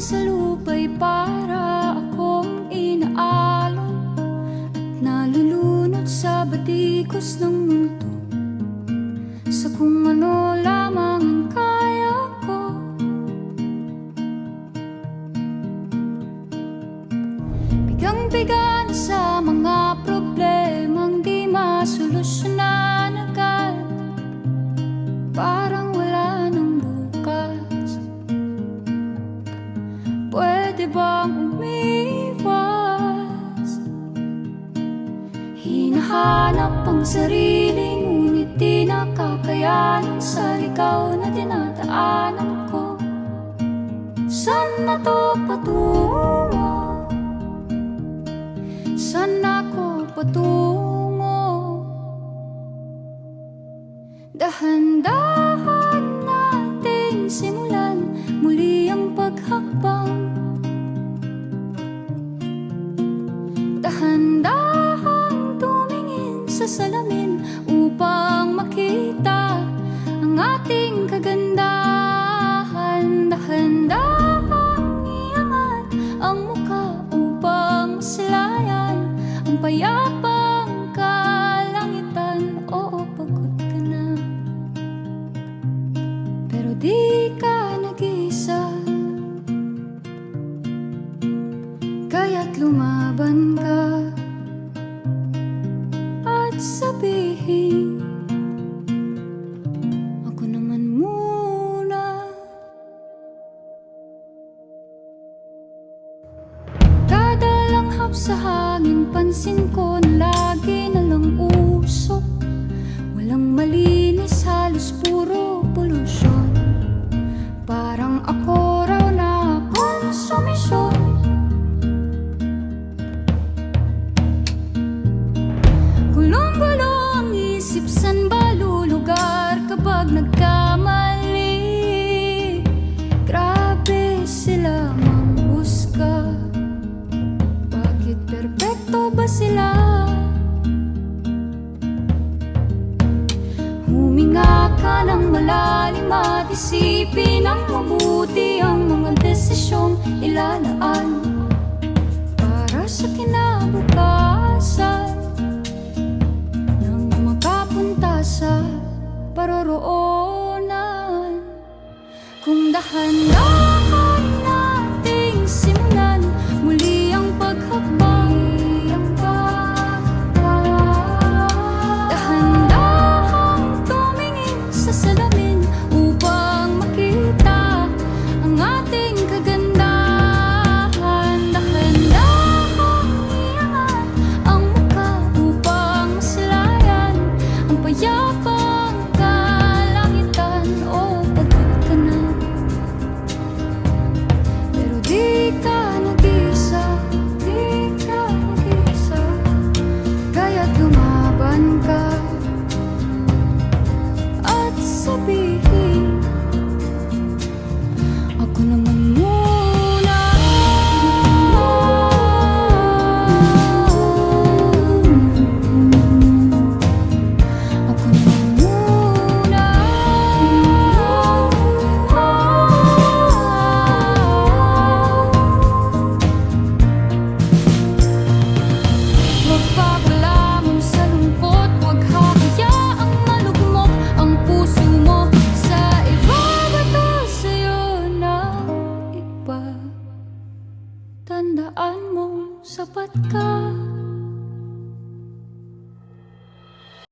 sa lupa'y para akong inaalon at nalulunod sa batikos ng mundo, sa kung ano lamang ang kaya ko. Bigang-biga na sa mga problemang di masolusyonan agad, parang wala nang bukas. Pwede bang umiwas? Hinahanap ang sarili, ngunit di nakakayanan sa ligaw na dinadaanan ko. Saan na to patungo? Saan ako patungo? Dahan-dahan nating simulan muli ang paghakbang. Dahan-dahang tumingin sa salamin upang makita ang ating kagandahan. Dahan-dahang iangat ang mukha upang maslayan ang payapang kalangitan. Oo, pagod ka na, pero di ka nag-iisa, kaya't lumaban ka at sabihin, ako naman muna. Kada langhap sa hangin, pansin ko na lagi na lang usok. Walang malinis, halos puro polusyon. Parang ako raw na konsumisyon. Gulong-gulo ang isip, san ba lulugar kapag nagkamali? Grabe sila manghusga, bakit perpekto ba sila? Huminga ka ng malalim at isipin ng mabuti ang mga desisyong ilalaan para sa kinabukasan, nang makapunta sa paroroonan. Kung dahan-dahan nating simulan muli ang paghakbang, dahan-dahang tumingin sa salamin upang makita ang ating kagandahan. Dahan-dahang iangat ang mukha upang maslayan ang payapang kalangitan. O, pagod ka na, pero di ka nag-iisa, di ka nag-iisa, kaya't lumaban ka at sabihin, ako naman muna. Ako naman muna. Huwag papalamon sa lungkot, huwag hahayaang malugmok ang puso mo sa iba. Bato sa'yo ng iba, tandaan mo sapat ka.